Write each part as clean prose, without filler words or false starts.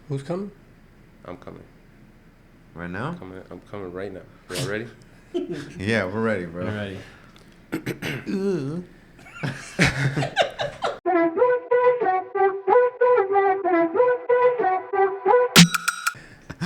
Who's coming? I'm coming. Right now? I'm coming right now. Y'all ready? Yeah, we're ready, bro. We're ready.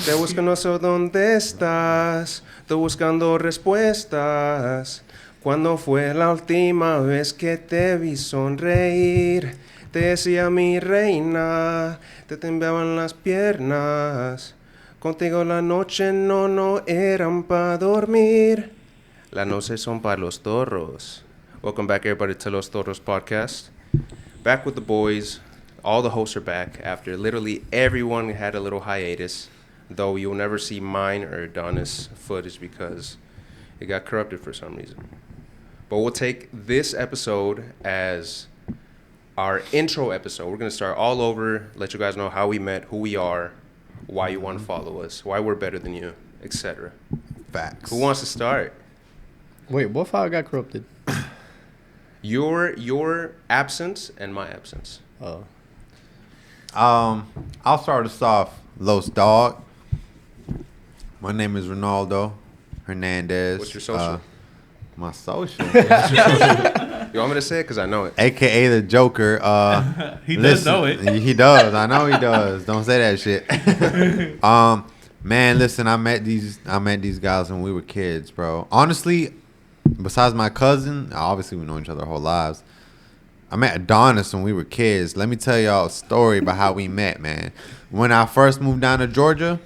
Te busco, no sé dónde estás. Tú buscando respuestas. ¿Cuándo fue la última vez que te vi sonreír? Te decía mi reina, te temblaban las piernas. Contigo la noche no eran para dormir. Las noches son para los toros. Welcome back, everybody, to Los Toros podcast. Back with the boys. All the hosts are back after literally everyone had a little hiatus. Though you'll never see mine or Donna's footage because it got corrupted for some reason. But we'll take this episode as our intro episode. We're going to start all over, let you guys know how we met, who we are, why you want to follow us, why we're better than you, etc. Facts. Who wants to start? Wait, what file got corrupted? Your absence and my absence. Oh. I'll start us off, Los Dog. My name is Ronaldo Hernandez. What's your social? My social. You want me to say it? Because I know it. AKA the Joker. He does know it. He does. I know he does. Don't say that shit. Man, listen, I met these guys when we were kids, bro. Honestly, besides my cousin, obviously we know each other our whole lives. I met Adonis when we were kids. Let me tell y'all a story about how we met, man. When I first moved down to Georgia,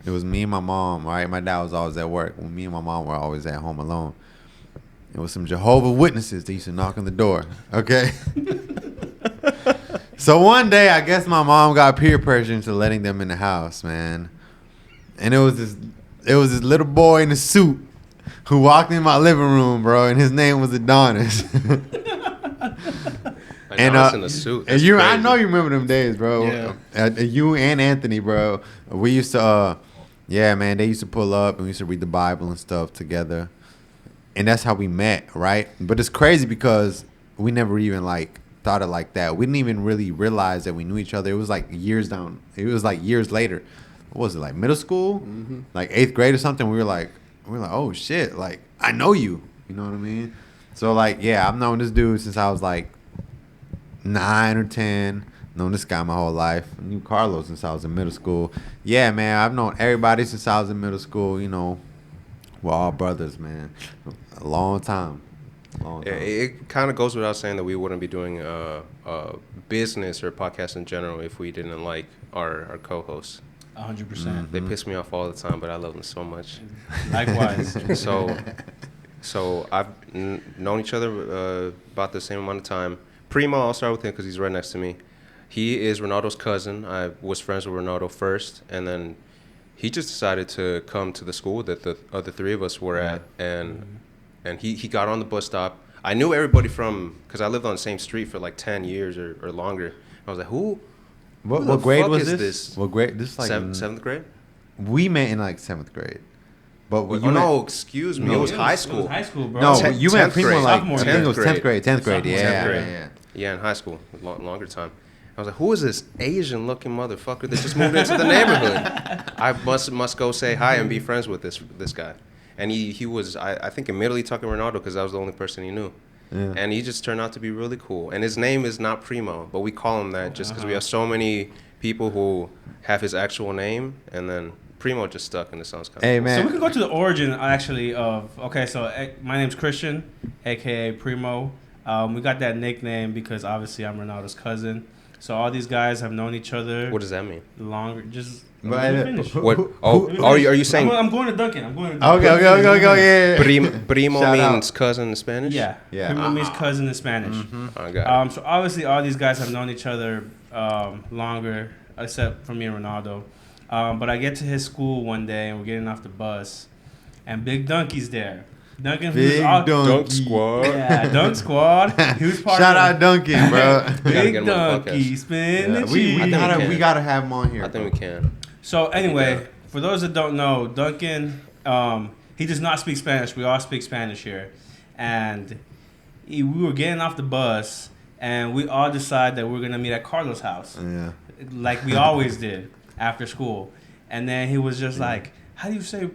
it was me and my mom, right? My dad was always at work. When me and my mom were always at home alone. It was some Jehovah's Witnesses that used to knock on the door, okay? So one day, I guess my mom got peer pressure into letting them in the house, man. And it was this little boy in a suit who walked in my living room, bro, and his name was Adonis. Adonis in a suit. And I know you remember them days, bro. Yeah. You and Anthony, bro. We used to, yeah, man, they used to pull up and we used to read the Bible and stuff together. And that's how we met, right? But it's crazy because we never even, thought it like that. We didn't even really realize that we knew each other. It was, years down. It was, years later. What was it, middle school? Mm-hmm. 8th grade or something? We were like, oh, shit. I know you. You know what I mean? So, yeah, I've known this dude since I was, 9 or 10. Known this guy my whole life. I knew Carlos since I was in middle school. Yeah, man, I've known everybody since I was in middle school. You know, we're all brothers, man. A long time. Yeah, it kind of goes without saying that we wouldn't be doing business or podcast in general if we didn't like our co-hosts. 100%. Mm-hmm. They piss me off all the time, but I love them so much. Likewise. So I've known each other about the same amount of time. Primo, I'll start with him because he's right next to me. He is Ronaldo's cousin. I was friends with Ronaldo first, and then he just decided to come to the school that the other three of us were at, and he got on the bus stop. I knew everybody because I lived on the same street for 10 years or longer. I was like, who What grade was this? What grade? This is seventh grade? We met in 7th grade. But Excuse me. It was high school. It was high school, bro. No, you met Primo I think it was 10th grade. 10th grade, yeah. Yeah, in high school, longer time. I was like, who is this Asian-looking motherfucker that just moved into the neighborhood? I must go say hi and be friends with this guy. And he was, I think, immediately talking to Ronaldo because I was the only person he knew. Yeah. And he just turned out to be really cool. And his name is not Primo, but we call him that just because we have so many people who have his actual name, and then Primo just stuck, and it sounds kind of Hey, cool. man. So we could go to the origin, actually, my name's Christian, a.k.a. Primo. We got that nickname because, obviously, I'm Ronaldo's cousin. So all these guys have known each other. What does that mean? Longer, just finish. What? Are you saying? I'm going to Duncan. Okay, yeah. Primo Shout means out. cousin in Spanish? Yeah. Primo means cousin in Spanish. Mm-hmm. I got it. So obviously all these guys have known each other longer, except for me and Ronaldo. But I get to his school one day and we're getting off the bus, and Big Donkey's there. Duncan, Dunk Squad. Yeah, Dunk Squad. He was part Shout of out Duncan, bro. Big Donkey, spin the cheese. We gotta have him on here. I think we can. So anyway, for those that don't know, Duncan, he does not speak Spanish. We all speak Spanish here, and we were getting off the bus, and we all decide that we're gonna meet at Carlos' house, Yeah. like we always did after school. And then he was just like, "How do you say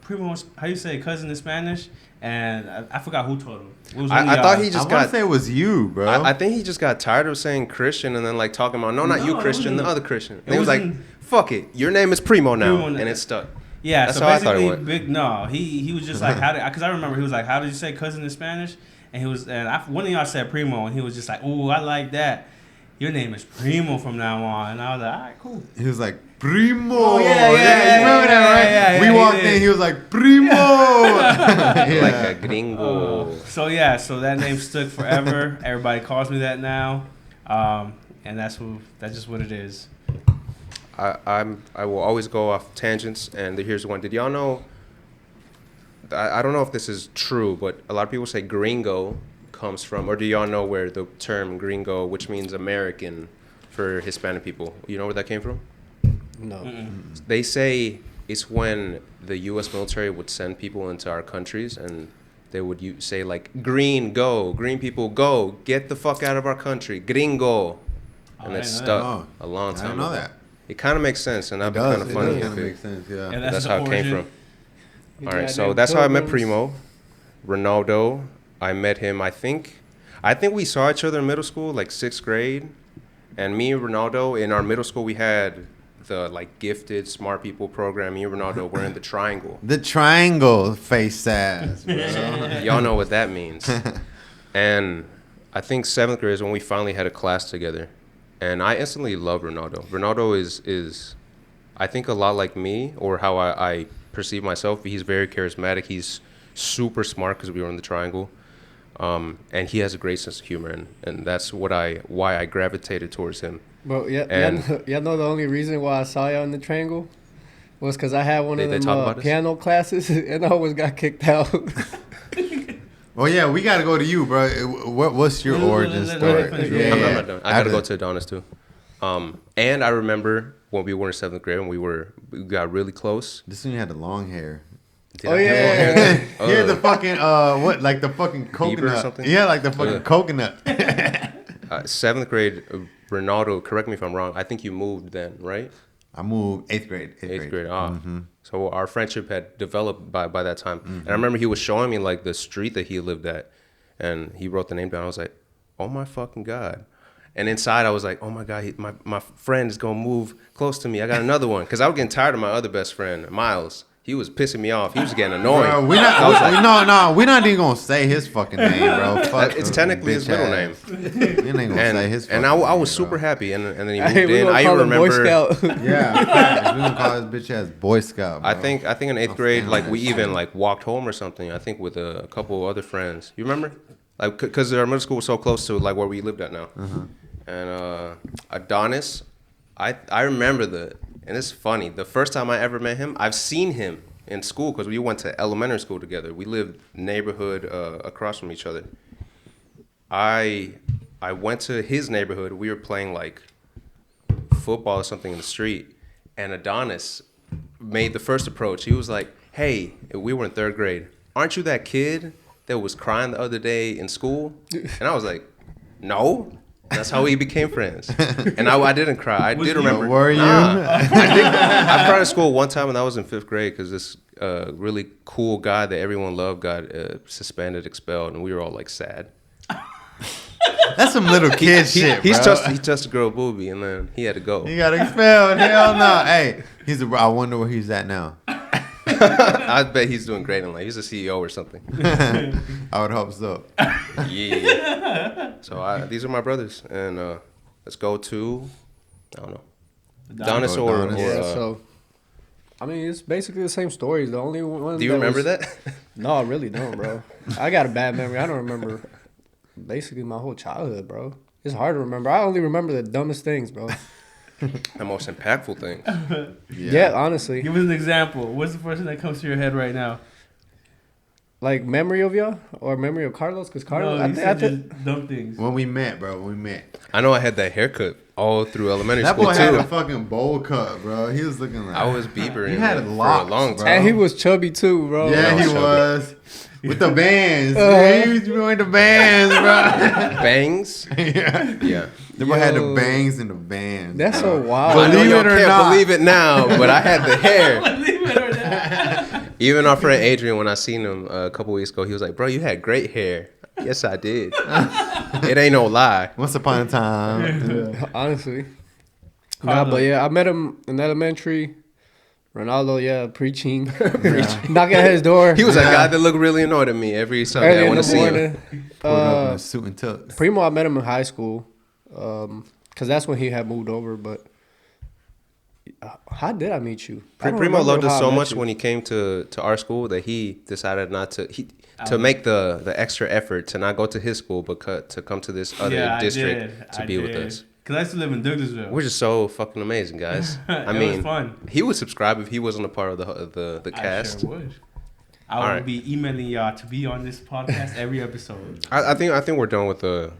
primo? How do you say cousin in Spanish?" And I forgot who told him. It was only I thought y'all. he just I want got. to say it was you, bro. I think he just got tired of saying Christian and then like talking about not you No, it Christian, the wasn't- other Christian. it And he was like, wasn't- "Fuck it, your name is Primo now," Primo now. and it stuck. Yeah, That's so how I thought it basically, went. big no. He was just like, because I remember he was like, "How did you say cousin in Spanish?" And he was, one of y'all said primo, and he was just like, "Ooh, I like that. Your name is Primo from now on." And I was like, "All right, cool." He was like, Primo. Oh, yeah, you remember that, right? yeah, we he walked did. in, he was like, Primo. Yeah. Like a gringo. So so that name stuck forever. Everybody calls me that now, and that's just what it is. I will always go off tangents, and here's one. Did y'all know? I don't know if this is true, but a lot of people say gringo comes from, or do y'all know where the term gringo, which means American for Hispanic people, you know where that came from? No. They say it's when the U.S. military would send people into our countries, and they would say like, green people go, get the fuck out of our country, gringo, and I it didn't know stuck that. a long I time didn't know ago. that. It kind of makes sense, and that'd be kind of It funny does if kind of it, make sense, yeah. And that's how it came origin. from. You All right, so goddamn that's how I met pilgrims. Primo. Ronaldo, I met him, I think we saw each other in middle school, like 6th grade. And me and Ronaldo, in our middle school, we had the like gifted smart people program. Me and Ronaldo were in the triangle. The triangle face ass, bro. Y'all know what that means. And I think 7th grade is when we finally had a class together. And I instantly love Ronaldo. Ronaldo is I think, a lot like me, or how I perceive myself. He's very charismatic. He's super smart because we were in the triangle. And he has a great sense of humor, and that's why I gravitated towards him. Bro, And- y'all know the only reason why I saw y'all in the triangle was because I had one of They them talk about this? piano classes, and I always got kicked out. Well, yeah, we got to go to you, bro. What's your origin let- story? let- let- Yeah, I'm yeah. not done. I gotta go to Adonis too. And I remember when we were in 7th grade, when we got really close. This one you had the long hair. Did Oh, I have yeah. long hair? You had the fucking like the fucking coconut. something? Yeah, like the fucking Yeah. coconut. 7th grade, Ronaldo, correct me if I'm wrong, I think you moved then, right? I moved 8th grade. 8th grade. So our friendship had developed by that time. And I remember he was showing me like the street that he lived at, and he wrote the name down. I was like, oh my fucking God. And inside I was like, oh my God, my friend is gonna move close to me. I got another one. Because I was getting tired of my other best friend, Miles. He was pissing me off. He was getting annoying. Bro, we're not even gonna say his fucking name, bro. Fuck It's the technically his bitch middle ass. name. We ain't gonna say his And fucking I was name, super bro. happy. And then he moved Hey, we in. gonna I call him Boy remember. Scout. Yeah, facts. We gonna call this bitch ass Boy Scout. Bro. I think in 8th grade, like we even like walked home or something. I think with a couple other friends. You remember? Like, because our middle school was so close to like where we lived at now. And Adonis, I remember and it's funny. The first time I ever met him, I've seen him in school because we went to elementary school together. We lived neighborhood across from each other. I went to his neighborhood. We were playing like football or something in the street, and Adonis made the first approach. He was like, "Hey," we were in 3rd grade. "Aren't you that kid that was crying the other day in school?" And I was like, "No." That's how we became friends. And I didn't cry. I did remember. Were you? I cried at school one time, and that was in 5th grade because this really cool guy that everyone loved got suspended, expelled, and we were all like sad. That's some little kid shit, He bro. touched a girl boobie, and then he had to go. He got expelled. Hell no. Hey, I wonder where he's at now. I bet he's doing great in life. He's a CEO or something. I would hope so. Yeah. So these are my brothers, and let's go to, I don't know, Adonis or Adonis. Yeah, so I mean, it's basically the same stories. The only one. do you remember that? No, I really don't, bro. I got a bad memory. I don't remember basically my whole childhood, bro. It's hard to remember. I only remember the dumbest things, bro. The most impactful thing. Yeah, honestly. Give us an example. What's the first thing that comes to your head right now? Like memory of y'all or memory of Carlos? Because Carlos, No, I you think, said just dumb things. When we met, bro. When we met. I know I had that haircut all through elementary That school boy too. had a fucking bowl cut, bro. He was looking like. I was Bieber He in had it for a locks, long bro. time. and he was chubby too, bro. Yeah, I was he chubby. was. with the bands. He used to be wearing the bands, bro. Bangs. Yeah. Yeah. The boy had the Yo. bangs and the bands. That's bro. so wild. I know Believe y'all it or can't not. believe it now, but I had the hair. Believe it or not. Even our friend Adrian, when I seen him a couple weeks ago, he was like, "Bro, you had great hair." Yes, I did. It ain't no lie. Once upon a time. Honestly. Nah, Carlo. but yeah, I met him in elementary. Ronaldo, yeah, preaching. Knocking at his door. He was a Yeah. guy that looked really annoyed at me every Sunday. early I in want the to see him. morning. Pulled up in a suit and tux. Primo, I met him in high school. Because that's when he had moved over. But how did I meet you? I don't Primo remember loved us how I so met much you. when he came to our school that he decided not to to make the extra effort to not go to his school but to come to this other district to be with us. Cause I used to live in Douglasville. We're just so fucking amazing, guys. I It mean, was fun. he would subscribe if he wasn't a part of the cast. I sure would. I All will right. be emailing y'all to be on this podcast every episode. I think we're done with the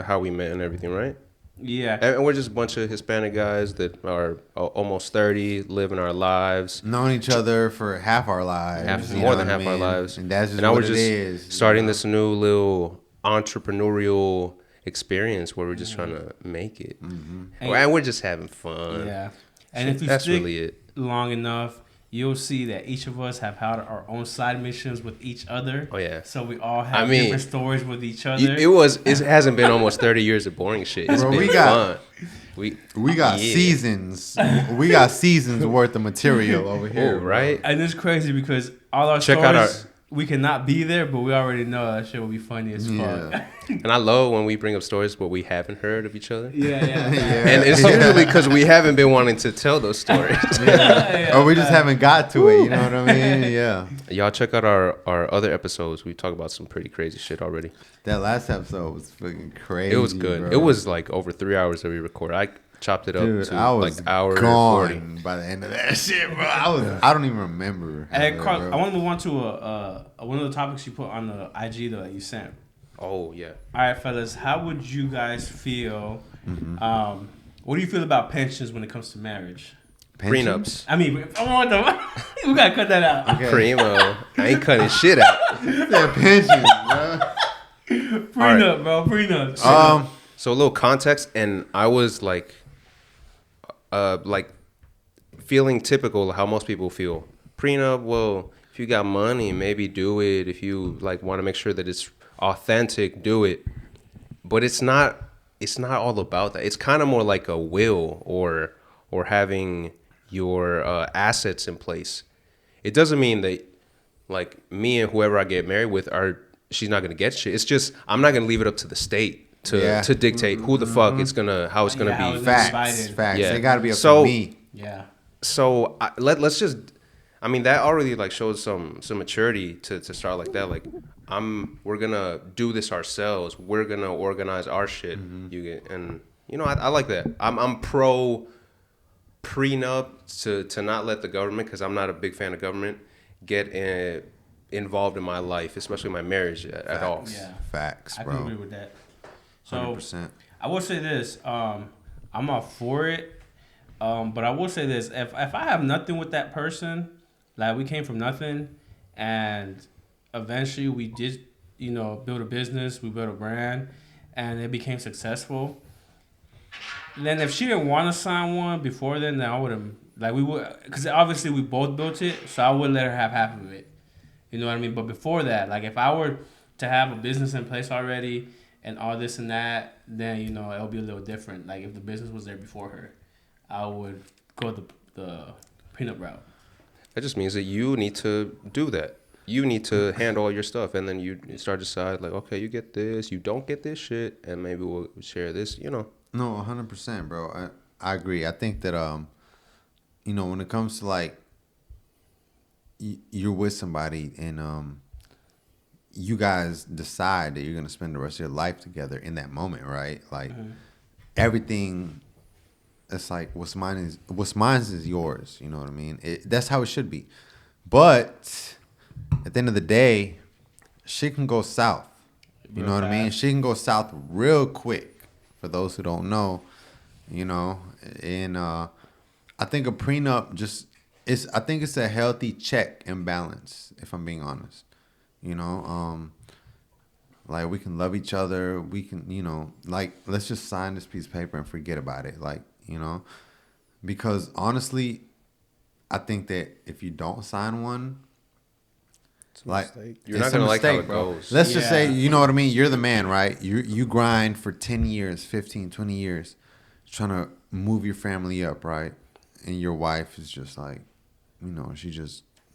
how we met and everything, right? Yeah. And we're just a bunch of Hispanic guys that are almost 30, living our lives. Known each other for half our lives. you More know than what I half our mean? lives. And that's just now what we're it just is. starting you know? this new little entrepreneurial experience where we're just trying to make it. And we're just having fun. Yeah. And if you That's stick really it. long enough, you'll see that each of us have had our own side missions with each other. Oh, yeah. So we all have I mean, different stories with each other. It hasn't been almost 30 years of boring shit. It's Bro, been we got- fun. We got Yeah. seasons. We got seasons worth of material over here, Oh, right? And it's crazy because all our Check stories, out we cannot be there, but we already know that shit will be funny as Yeah. fuck. And I love when we bring up stories but we haven't heard of each other. Yeah, yeah. Yeah. And it's usually because we haven't been wanting to tell those stories. Or we just haven't got to it. You know what I mean? Yeah. Y'all check out our other episodes. We talk about some pretty crazy shit already. That last episode was fucking crazy. It was good. Bro. It was like over 3 hours that we recorded. I chopped it up Dude, to I was like hour gone 40. by the end of that shit, bro. I don't even remember. Hey, Carl, bro. I want to move on to one of the topics you put on the IG though that you sent. Oh yeah. All right, fellas, how would you guys feel? Mm-hmm. What do you feel about pensions when it comes to marriage? Prenups. I mean, we gotta cut that out. Okay. Primo. I ain't cutting shit out. That pensions, bro. Prenup, bro. Prenup. So a little context, and I was like feeling typical of how most people feel. Prenup, well, if you got money, maybe do it. If you like want to make sure that it's authentic, do it. But it's not all about that. It's kind of more like a will or having your assets in place. It doesn't mean that like me and whoever I get married with she's not gonna get shit. It's just I'm not gonna leave it up to the state to dictate who the fuck it's gonna how it's gonna Yeah, how be. it's Facts. divided. Facts. Yeah. They gotta be up So- to me. Yeah. So let's just, I mean, that already like shows some maturity to start like that. Like we're gonna do this ourselves. We're gonna organize our shit. And I like that. I'm pro prenup to not let the government, because I'm not a big fan of government, get involved in my life, especially my marriage at all. Yeah. Facts, I bro. can agree with that. So 100%. I will say this. I'm all for it. But I will say this: if I have nothing with that person, like we came from nothing, and eventually we did, build a business, we built a brand, and it became successful. Then if she didn't want to sign one before then I would have because obviously we both built it, so I would let her have half of it. You know what I mean? But before that, like if I were to have a business in place already and all this and that, then it'll be a little different. Like if the business was there before her, I would go the prenup route. That just means that you need to do that. You need to handle all your stuff, and then you start to decide like, okay, you get this, you don't get this shit, and maybe we'll share this. No, 100%, bro. I agree. I think that when it comes to like you're with somebody and you guys decide that you're gonna spend the rest of your life together in that moment, right? Like everything. It's like what's mine is yours. You know what I mean? That's how it should be. But at the end of the day, shit can go south. You know what I mean? Shit can go south real quick. For those who don't know, and I think a prenup I think it's a healthy check and balance. If I'm being honest, You know, like we can love each other. We can, you know, like let's just sign this piece of paper and forget about it. Like, you know, because honestly, I think that if you don't sign one, like You're not gonna like how it goes. Let's just say, Yeah. you know what I mean? You're the man, right? You grind for 10 years, 15, 20 years trying to move your family up, right? And your wife is just like, you know,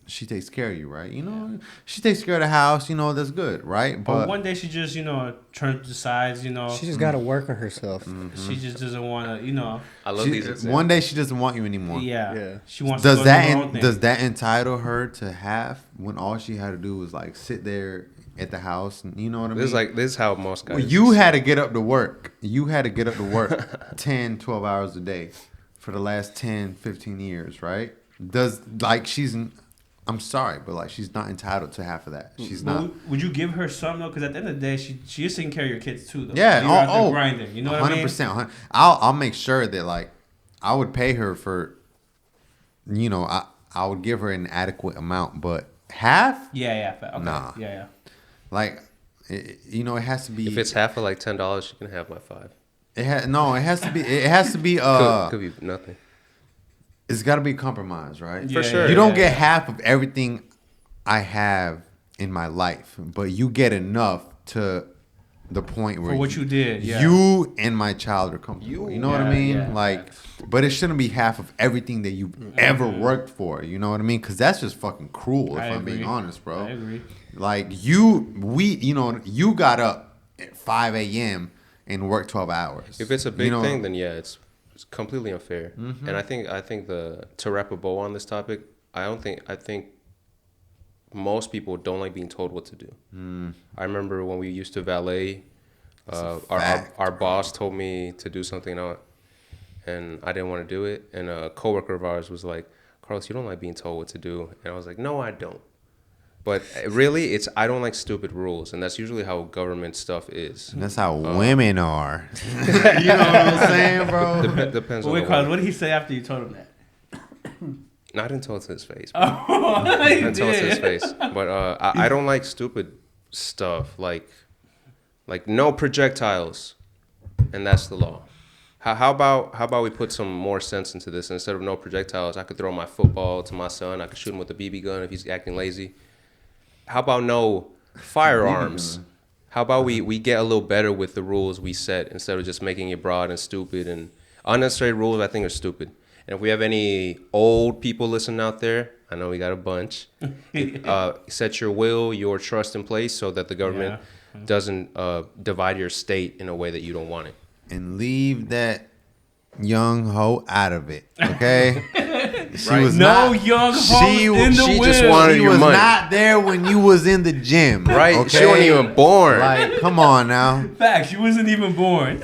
she takes care of you, right? You know, she takes care of the house, you know, that's good, right? But one day she just, decides, She just got to work on herself. she just doesn't want to, I love these examples. one day she doesn't want you anymore. Yeah. She wants to go do her own thing. Does that entitle her to have when all she had to do was like sit there at the house and you know what I mean? This is how most guys. Well, you had to get up to work. You had to get up to work 10, 12 hours a day for the last 10, 15 years, right? I'm sorry, but like she's not entitled to half of that. She's not. Would you give her some though? Because at the end of the day, she is taking care of your kids too, though. Yeah. You're out there grinding. You know what I mean? 100%. I'll make sure that like I would pay her for. You know, I would give her an adequate amount, but half. Yeah. Okay. Nah. Yeah. Like, it has to be. If it's half of like $10, she can have my $5. It has to be. It has to be. Could be nothing. It's got to be compromised, right? For sure. You don't get half of everything I have in my life, but you get enough to the point where For what you did, yeah. you and my child are comfortable. You know what I mean? Yeah. Like, but it shouldn't be half of everything that you've ever worked for. You know what I mean? Because that's just fucking cruel. If I'm being honest, bro. I agree. Like you got up at 5 a.m. and worked 12 hours. If it's a big thing, then yeah, it's completely unfair. Mm-hmm. And I think to wrap a bow on this topic, I think most people don't like being told what to do. I remember when we used to valet, our boss told me to do something and I didn't want to do it. And a coworker of ours was like, "Carlos, you don't like being told what to do." And I was like, "No, I don't." But really, I don't like stupid rules, and that's usually how government stuff is. That's how women are. You know what I'm saying, bro? Depends on Wait, the Carlos, woman. what did he say after you told him that? No, I didn't tell it to his face. Oh, I he didn't tell it to his did. face. But I don't like stupid stuff like no projectiles, and that's the law. How about we put some more sense into this? Instead of no projectiles, I could throw my football to my son. I could shoot him with a BB gun if he's acting lazy. How about no firearms? How about we get a little better with the rules we set instead of just making it broad and stupid and unnecessary rules? I think are stupid. And if we have any old people listening out there, I know we got a bunch. Set your will, your trust in place so that the government doesn't divide your state in a way that you don't want it. And leave that young hoe out of it, okay? She Right. was No not, young hoes in the she will. just wanted she your was money. not there when you was in the gym, Right? Okay? She wasn't even born. Like, come on now. Facts. She wasn't even born.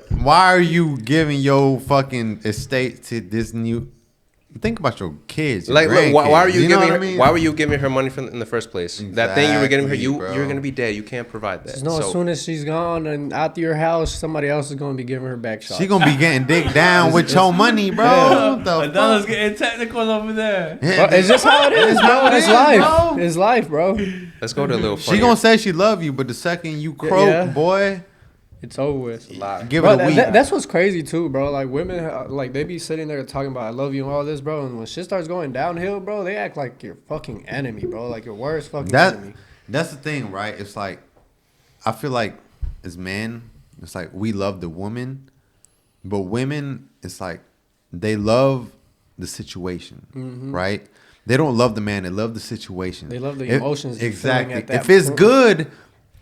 Why are you giving your fucking estate to this new? Think about your kids. Your Like, look, why are grandkids, you know giving what her? I mean? Why were you giving her money in the first place? That thing you were getting her, Exactly, bro. you're gonna be dead. You can't provide that. Just know as soon as she's gone and out to your house, somebody else is going to be giving her back shots. She gonna be getting dick down with your money, bro. What the Adela's fuck? getting technical over there. Yeah, It's just how it is, bro. it It's is, life. bro. It's life, bro. Let's go to a little. She funnier. gonna say she love you, but the second you croak, Yeah. boy, It's over with. give Bro, it a week. that's what's crazy too, bro. Like women, like they be sitting there talking about I love you and all this, bro. And when shit starts going downhill, bro, they act like your fucking enemy, bro. Like your worst fucking enemy. That's the thing, right? It's like I feel like as men, it's like we love the woman, but women, it's like they love the situation, right? They don't love the man; they love the situation. They love the emotions they're feeling Exactly. at that If it's point. good,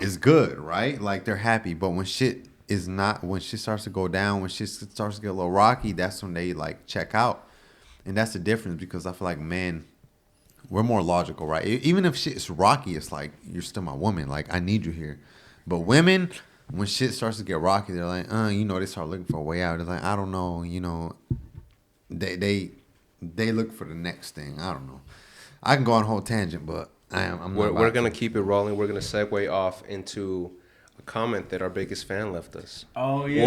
it's good, right? Like they're happy. But when shit is not, when shit starts to go down, when shit starts to get a little rocky, that's when they like check out, and that's the difference because I feel like men. We're more logical, right? Even if shit is rocky, it's like you're still my woman. Like I need you here. But women, when shit starts to get rocky, they're like, they start looking for a way out. It's like I don't know, they look for the next thing. I don't know. I can go on a whole tangent, but We're gonna keep it rolling. We're gonna segue off into a comment that our biggest fan left us. Oh yeah.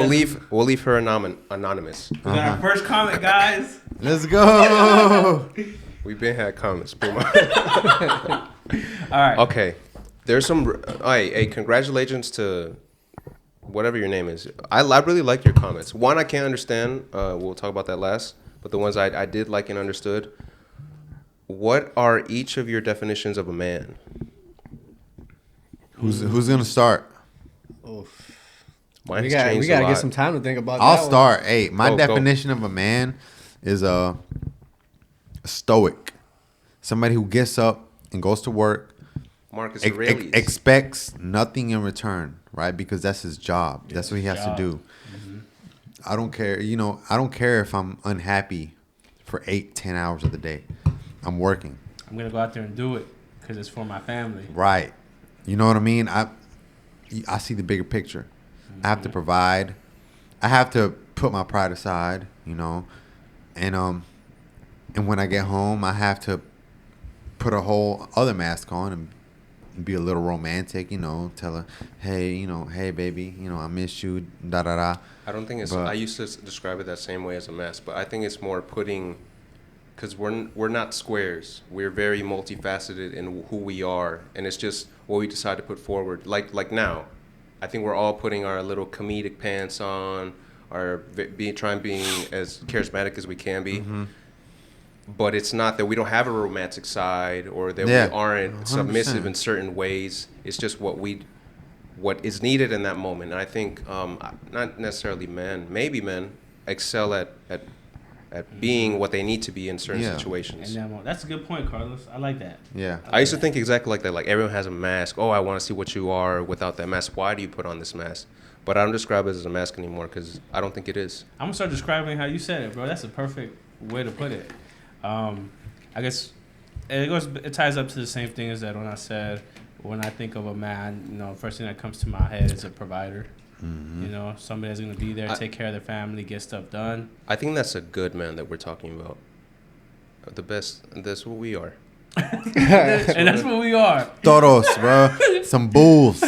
We'll leave her anonymous. We got our first comment, guys. Let's go. We've been had comments. Puma. All right. Okay. There's some. Hey, congratulations to whatever your name is. I really like your comments. One I can't understand. We'll talk about that last. But the ones I did like and understood. What are each of your definitions of a man? Who's gonna start? Mine We has changed gotta a get lot. some time to think about that. I'll start. Hey, my Go. definition of a man is a stoic, somebody who gets up and goes to work, Marcus Aurelius. expects nothing in return, right? Because that's his job. That's what he has to do. I don't care. I don't care if I'm unhappy for 8-10 hours of the day. I'm working. I'm gonna go out there and do it because it's for my family. Right. You know what I mean? I see the bigger picture. I have to provide. I have to put my pride aside, and when I get home, I have to put a whole other mask on and be a little romantic, tell her, hey, hey, baby, I miss you, da da da. I don't think it's. I used to describe it that same way as a mask, but I think it's more putting, because we're not squares. We're very multifaceted in who we are, and it's just what we decide to put forward. Like now, I think we're all putting our little comedic pants on, being as charismatic as we can be. Mm-hmm. But it's not that we don't have a romantic side or that we aren't 100%. submissive in certain ways. It's just what is needed in that moment. And I think not necessarily maybe men excel at being what they need to be in certain situations. And that's a good point, Carlos. I like that. Yeah. I used to think exactly like that. Like everyone has a mask. Oh, I want to see what you are without that mask. Why do you put on this mask? But I don't describe it as a mask anymore because I don't think it is. I'm gonna start describing how you said it, bro. That's a perfect way to put it. I guess it ties up to the same thing as that when I said when I think of a man, first thing that comes to my head is a provider. Mm-hmm. Somebody that's gonna be there, take care of their family, get stuff done. I think that's a good man that we're talking about. The best. That's what we are. And that's what we are. Toros, bro. Some bulls.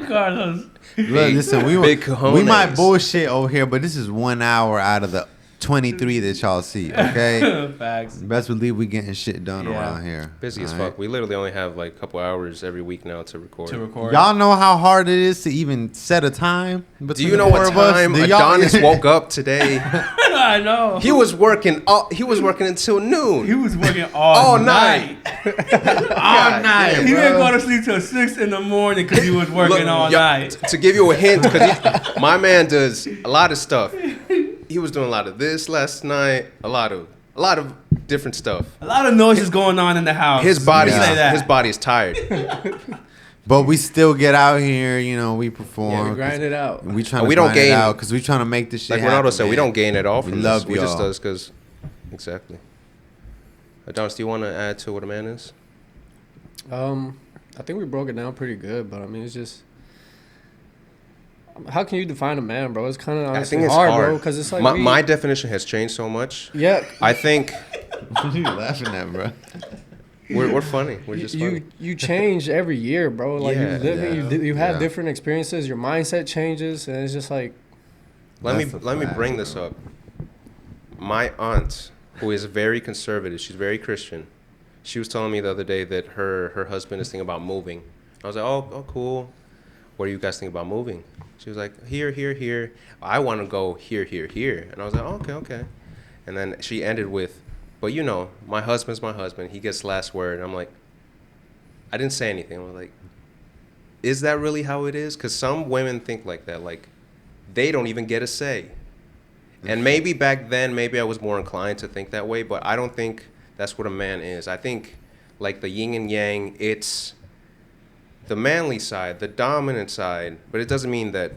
Carlos. Look, listen, we might bullshit over here, but this is 1 hour out of the 23 that y'all see, okay? Facts. Best believe we getting shit done around here. Busy as fuck. We literally only have like a couple hours every week now to record. Y'all know how hard it is to even set a time? Do you know what time Adonis woke up today? I know. He was working. He was working until noon. He was working all night. All night. He didn't go to sleep till 6 in the morning because he was working all night. To give you a hint, because my man does a lot of stuff. He was doing a lot of this last night. A lot of different stuff. A lot of noises going on in the house. His body is tired. But we still get out here, we perform. Yeah, we grind it out. We don't gain it out because we trying to make this shit like happen. Ronaldo said, man. we don't gain at all from this. We y'all. just does because exactly. Adonis, do you want to add to what a man is? I think we broke it down pretty good, but I mean, it's just how can you define a man, bro? It's kind of honestly hard, bro, because it's like my definition has changed so much. Yeah, I think. What are you laughing at, bro? We're funny. We're just funny. You change every year, bro. Like you have Yeah. different experiences. Your mindset changes, and it's just like. Let me bring this up. My aunt, who is very conservative, she's very Christian. She was telling me the other day that her husband is thinking about moving. I was like, oh, cool. What do you guys think about moving? She was like, here. I want to go here. And I was like, oh, okay. And then she ended with, but my husband's my husband. He gets last word. And I'm like, I didn't say anything. I was like, is that really how it is? Because some women think like that. Like, they don't even get a say. And maybe back then, maybe I was more inclined to think that way. But I don't think that's what a man is. I think, like the yin and yang, it's the manly side, the dominant side. But it doesn't mean that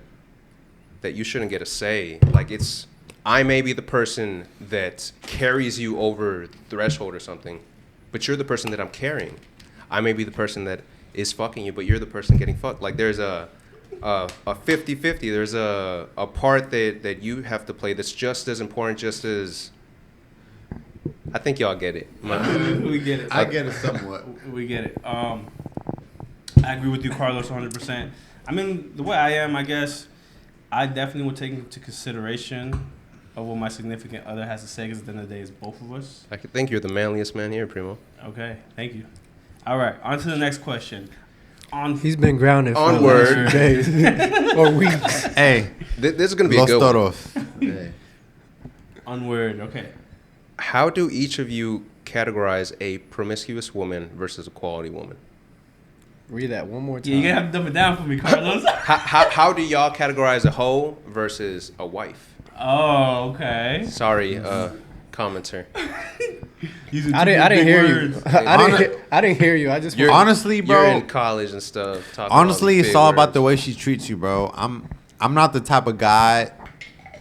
you shouldn't get a say. Like, I may be the person that carries you over the threshold or something, but you're the person that I'm carrying. I may be the person that is fucking you, but you're the person getting fucked. Like, there's a 50-50. There's a part that you have to play that's just as important, just as... I think y'all get it. We get it. I get it somewhat. We get it. I agree with you, Carlos, 100%. I mean, the way I am, I guess, I definitely would take into consideration of what my significant other has to say, because at the end of the day, it's both of us. I think you're the manliest man here, Primo. Okay, thank you. All right, on to the next question. He's been grounded for Onward. days or weeks. Hey, This is gonna be a Los good one. Toros. Hey. Onward. Okay. How do each of you categorize a promiscuous woman versus a quality woman? Read that one more time. Yeah, you're gonna have to dumb it down for me, Carlos. How do y'all categorize a hoe versus a wife? Oh, okay. Sorry, commenter. I didn't hear you. I didn't hear you. I just Honestly, bro. You're in college and stuff. talking Honestly, all these it's big all about words. the way she treats you, bro. I'm not the type of guy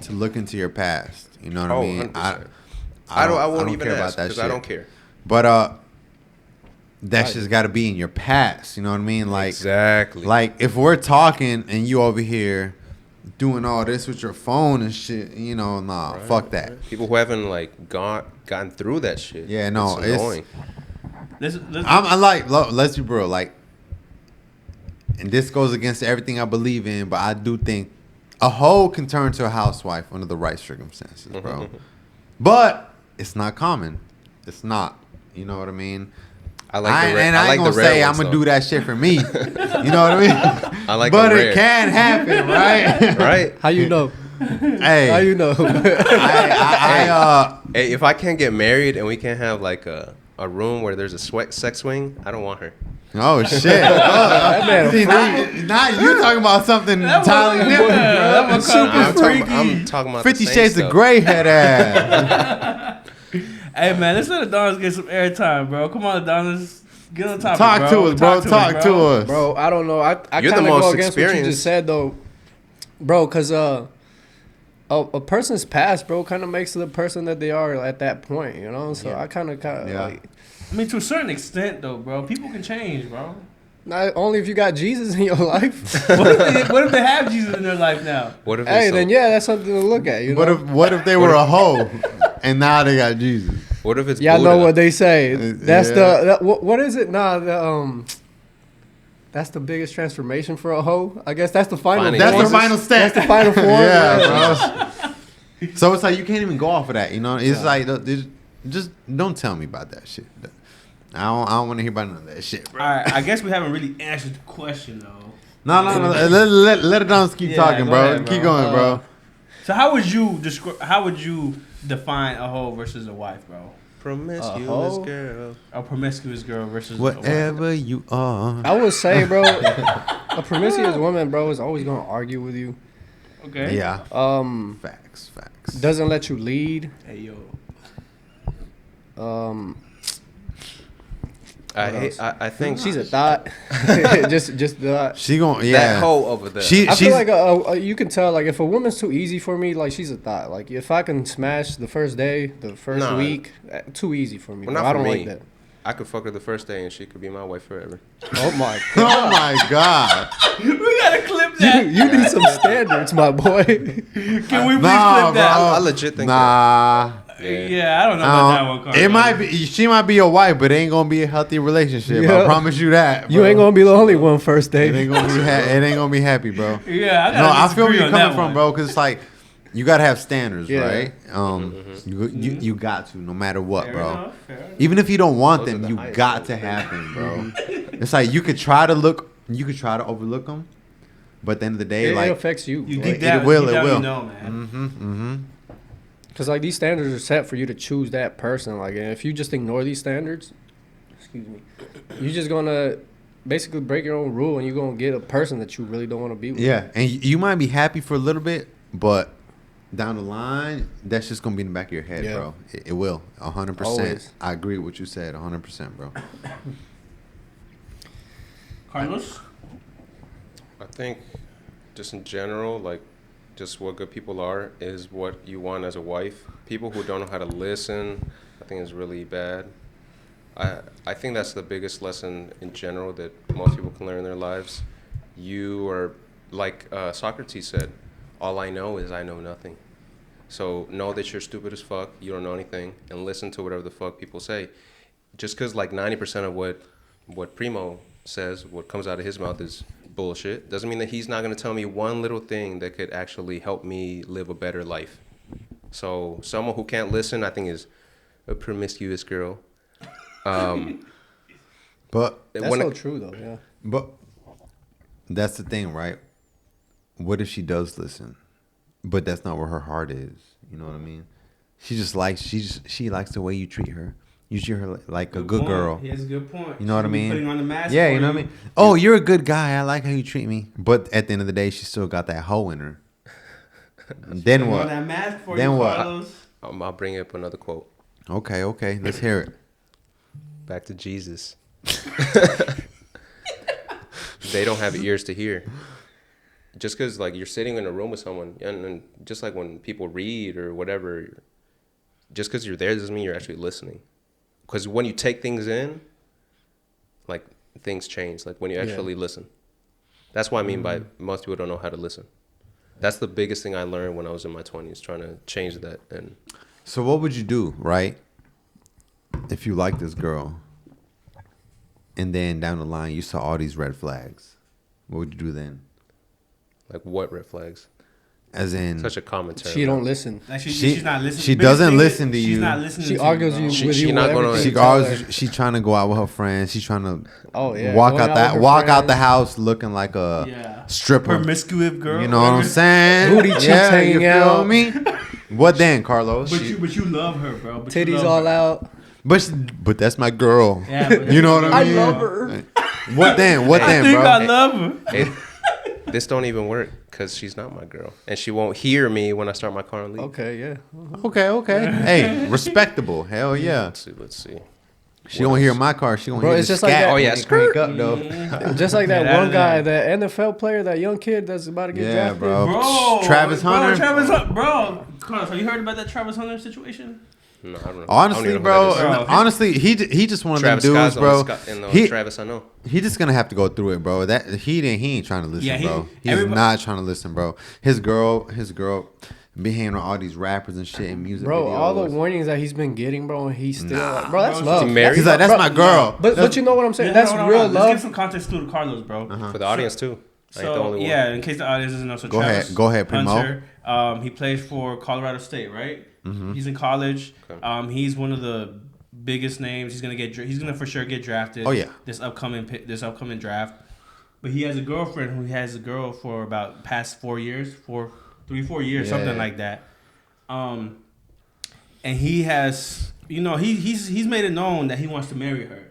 to look into your past. You know what I mean? 100%. I won't even care ask because I don't care. But that's just got to be in your past. You know what I mean? Like Exactly. Like if we're talking and you over here doing all this with your phone and shit, you know, nah, Right, fuck that. right. People who haven't like gotten through that shit. Yeah, no, it's it's- annoying. I'm like, let's be real, like, and this goes against everything I believe in, but I do think a hoe can turn to a housewife under the right circumstances, bro. But it's not common. It's not. You know what I mean? I like the red. And I ain't like the gonna red say I'm ones, gonna though. do that shit for me. You know what I mean? I like but the it rare. can happen, right? Right. How you know? Hey, How you know? Hey, if I can't get married and we can't have like a room where there's a sex swing, I don't want her. oh shit! That man See, freak. now you talking about something entirely different, that bro. was super I'm talking about 50 the same Shades stuff. of Grey head ass. Hey man, let's let Adonis get some airtime, bro. Come on, Adonis, get on topic, Talk bro. to us, bro. Talk to us. Bro, I don't know. I You're kind the of go most against what you experienced. just said though, bro. Because a person's past, bro, kind of makes the person that they are at that point. You know, so I kind of Yeah. like. I mean, to a certain extent, though, bro. People can change, bro. Not only if you got Jesus in your life. What if they have Jesus in their life now? What if Hey, it's then yeah, that's something to look at. You know. What if they were a hoe and now they got Jesus? What if it's Y'all know Buddha? what they say. That's Yeah. what is it? Nah, that's the biggest transformation for a hoe. I guess that's the final. Finding That's the Jesus? final step. That's the final form. Yeah, bro. So it's like you can't even go off of that. You know, it's like just don't tell me about that shit. I don't want to hear about none of that shit, bro. All right, I guess we haven't really answered the question though. No. Let it down. Keep Yeah, talking, go bro. ahead, bro. Keep going, bro. So how would you describe? How would you define a hoe versus a wife, bro? Promiscuous hoe? girl. A promiscuous girl versus a wife. Whatever you are. I would say, bro, a promiscuous woman, bro, is always gonna argue with you. Okay. Yeah. Um, Facts. doesn't let you lead. Hey yo. I think She's a thought. just thought. She gon' that yeah. hoe over there. She I she's feel like you can tell, like, if a woman's too easy for me, like, she's a thought. Like, if I can smash the first day, the first Nah. week, too easy for me. Well, bro. not I for don't me. like that. I could fuck her the first day and she could be my wife forever. Oh my oh god. my god. We gotta clip that. You need some standards, my boy. Can we please Nah, clip that? bro. I legit think Nah. Yeah, I don't know about that one. Carlos. It might be. She might be a wife, but it ain't gonna be a healthy relationship. I Yeah. promise you that. You bro. ain't gonna be the only one first It ain't day. gonna be. It ain't gonna be happy, bro. Yeah, I gotta No, I feel where disagree you're on coming that from, one. bro. Because it's like you gotta have standards, Yeah. right? You got to, no matter what, Fair bro. enough, fair enough. Even if you don't want Those are them, the you highest got ones, to man. have them, bro. It's like you could try to overlook them, but at the end of the day, It like affects you. You Like, deep down, it will, deep it down will. You know, man. Cause like these standards are set for you to choose that person. Like, and if you just ignore these standards, excuse me, you're just gonna basically break your own rule, and you're gonna get a person that you really don't want to be with. yeah, and you might be happy for a little bit, but down the line, that's just gonna be in the back of your head, Yeah. bro. It will, 100%. Always. I agree with what you said, 100%, bro. Carlos. I think just in general, like just what good people are is what you want as a wife. People who don't know how to listen, I think is really bad. I think that's the biggest lesson in general that most people can learn in their lives. You are, like Socrates said, all I know is I know nothing. So know that you're stupid as fuck, you don't know anything, and listen to whatever the fuck people say. Just because like 90% of what Primo says, what comes out of his mouth is bullshit, doesn't mean that he's not going to tell me one little thing that could actually help me live a better life. So someone who can't listen, I think, is a promiscuous girl. But That's When so it- true though. Yeah. but that's the thing, right? What if she does listen, but that's not where her heart is? You know what I mean? She likes the way you treat her. You treat her like a good point. girl. He has a good point. You know what I She be mean? Putting on the mask. Yeah, for you know what I mean? Oh, you're a good guy. I like how you treat me. But at the end of the day, she still got that hoe in her. Then Putting on what? that mask for Then you, what? Carlos. I'll bring up another quote. Okay. Let's hear it. Back to Jesus. They don't have ears to hear. Just because like you're sitting in a room with someone, and just like when people read or whatever, just because you're there doesn't mean you're actually listening. Because when you take things in, like things change. Like when you actually listen. That's what I mean by most people don't know how to listen. That's the biggest thing I learned when I was in my 20s, trying to change that. And So what would you do, right? If you like this girl, and then down the line you saw all these red flags, what would you do then? like what red flags? As in, Such a common term. She don't listen. Like She's not listening. she The biggest doesn't thing listen to she's you. not listening She to argues bro. you She- with she you not with gonna- everything She you tell always her. she's trying to go out with her friends. She's trying to Oh yeah. walk going out with that her walk out the friends. house looking like a Yeah. stripper. Promiscuous girl. You know what I'm whatever. saying? Booty cheeks you hanging feel out. me? What then, Carlos? But you love her, bro. But you Titties love all her. out. But that's my girl. Yeah, but You know what I I mean? love her. What then? What I then, think bro? I love her. This don't even work because she's not my girl, and she won't hear me when I start my car and leave. Okay, yeah. Okay. Hey, respectable. Hell yeah. Let's see. She don't hear my car. She don't Bro, hear it's the just like scat that. when Oh, yeah, it crank up though. Just like that Get out one of guy, there. that NFL player, that young kid that's about to get Yeah, drafted. bro. Bro, Travis Hunter? Bro, Carlos, have you heard about that Travis Hunter situation? No, I don't know. I don't Honestly, even know bro. who that is. Bro. Honestly, he just one of Travis them dudes, Scott's bro. and He Travis I know. he just gonna have to go through it, bro. That he ain't trying to listen, Yeah, bro. He's everybody- not trying to listen, bro. His girl, be hanging with all these rappers and shit and music Bro, videos. all the warnings that he's been getting, bro, and he's still like, bro, that's Bro, love. he married? He's like, that's Bro, my girl. But you know what I'm saying? That's Hold on, real hold on. Let's give love. some context to Carlos, bro. For the audience too. I ain't the So only one. yeah, in case the audience doesn't know, so Go Travis ahead, Primo. Hunter, he plays for Colorado State, right? Mm-hmm. He's in college. Okay. He's one of the biggest names. He's gonna for sure get drafted. Oh, yeah. this upcoming draft. But he has a girlfriend who has a girl for about past 4 years, 4 years, Yeah. something like that. And he has, he's made it known that he wants to marry her.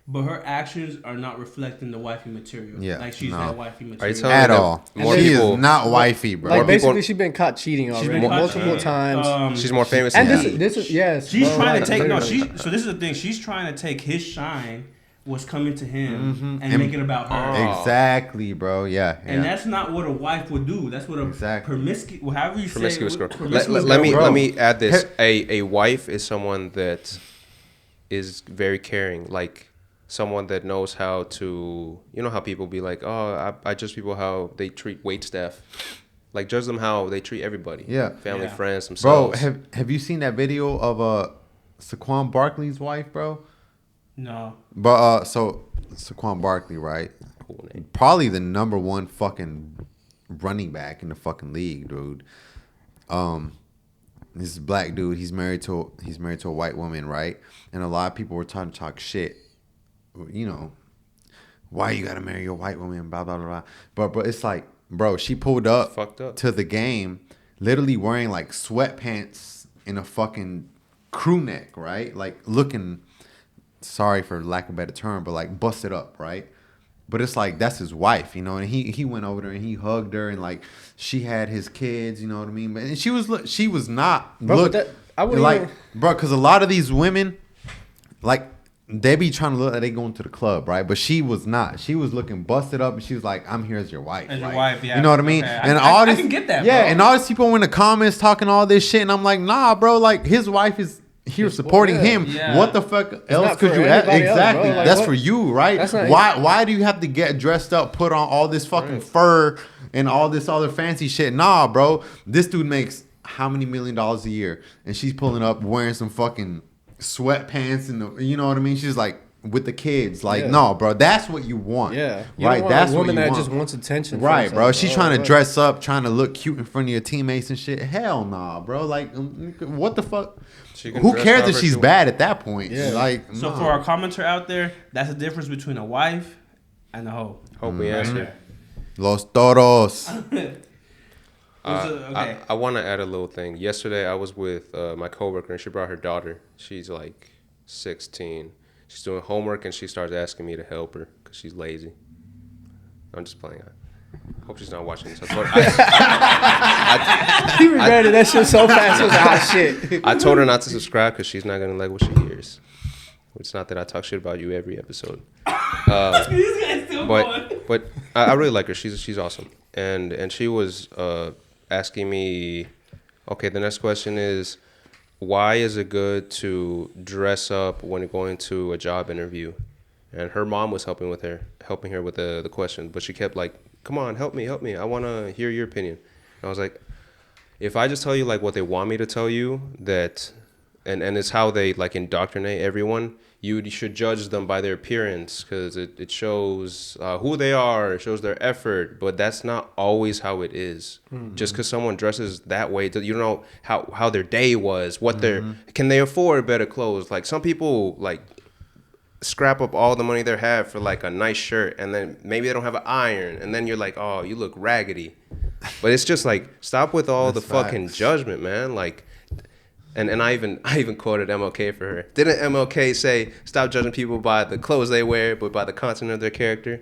But her actions are not reflecting the wifey material. Yeah, Like she's no. not wifey Are you material. telling At me that all. more She people- is not wifey, bro. Like More people- basically, she's been caught cheating She's already been caught multiple cheating. times. She's more famous And than this is yes. She's bro, trying like, to take literally. so this is the thing. She's trying to take his shine, what's coming to him, Mhm. and And- make it about her. Oh. Exactly, bro. Yeah. And that's not what a wife would do. That's what a Exactly. promiscuous, however you promiscuous say, girl. promiscuous Let girl. me add this. A wife is someone that is very caring, like someone that knows how to, how people be like, oh, I judge people how they treat wait staff, like judge them how they treat everybody, Yeah. family, Yeah. friends, Bro, themselves. have you seen that video of Saquon Barkley's wife, bro? No. But so Saquon Barkley, right? Cool name. Probably the number one fucking running back in the fucking league, dude. This black dude, he's married to a white woman, right? And a lot of people were trying to talk shit. Why you gotta marry a white woman, blah blah blah. But it's like, bro, she pulled up, Fucked up. to the game, literally wearing like sweatpants and a fucking crew neck, right? Like looking, sorry for lack of a better term, but like busted up, right? But it's like that's his wife, and he went over there and he hugged her and like she had his kids, you know what I mean? And she was not Bro, look but that- I wouldn't like even- bro, because a lot of these women, like they be trying to look like they going to the club, right? But she was not. She was looking busted up, and she was like, "I'm here as your wife." As your like, wife, yeah. You know what I mean? Okay. And I all this, can get that, yeah. bro. And all these people in the comments talking all this shit, and I'm like, "Nah, bro. Like his wife is here supporting yeah. him. Yeah. What the fuck else not could for you add? anybody else, bro. Exactly. Like, That's what? for you, right? That's not- Why do you have to get dressed up, put on all this fucking fur and all this other fancy shit? Nah, bro. This dude makes how many $1 million a year, and she's pulling up wearing some fucking sweatpants and you know what I mean? She's like, with the kids. Like, Yeah. no, bro, that's what you want. Yeah, you right. don't want That's a woman what you that want. just wants attention. Right, from bro. something. She's Oh, trying to right. dress up, trying to look cute in front of your teammates and shit. Hell nah, bro. Like, what the fuck? She can Who dress cares however if she's she bad at that point? Yeah. Like, So nah. for our commenter out there, that's the difference between a wife and a hoe. Hope we answer. Los Toros. Okay. I want to add a little thing. Yesterday, I was with my coworker, and she brought her daughter. She's like 16. She's doing homework, and she starts asking me to help her because she's lazy. I'm just playing. I hope she's not watching this. He regretted that shit so fast. It was hot shit. I told her not to subscribe because she's not gonna like what she hears. It's not that I talk shit about you every episode. But I really like her. She's awesome. And she was asking me, okay, the next question is, why is it good to dress up when going to a job interview? And her mom was helping her with the question, but she kept like, come on, help me. I want to hear your opinion. And I was like, if I just tell you like what they want me to tell you, that, and it's how they like indoctrinate everyone, you should judge them by their appearance because it shows who they are, it shows their effort, but that's not always how it is. Mm-hmm. Just because someone dresses that way, you don't know how their day was, what can they afford better clothes? Like some people like scrap up all the money they have for like a nice shirt, and then maybe they don't have an iron, and then you're like, oh, you look raggedy. But it's just like, stop with all That's the fucking facts. judgment, man. Like, and I even quoted MLK for her. Didn't MLK say, stop judging people by the clothes they wear, but by the content of their character?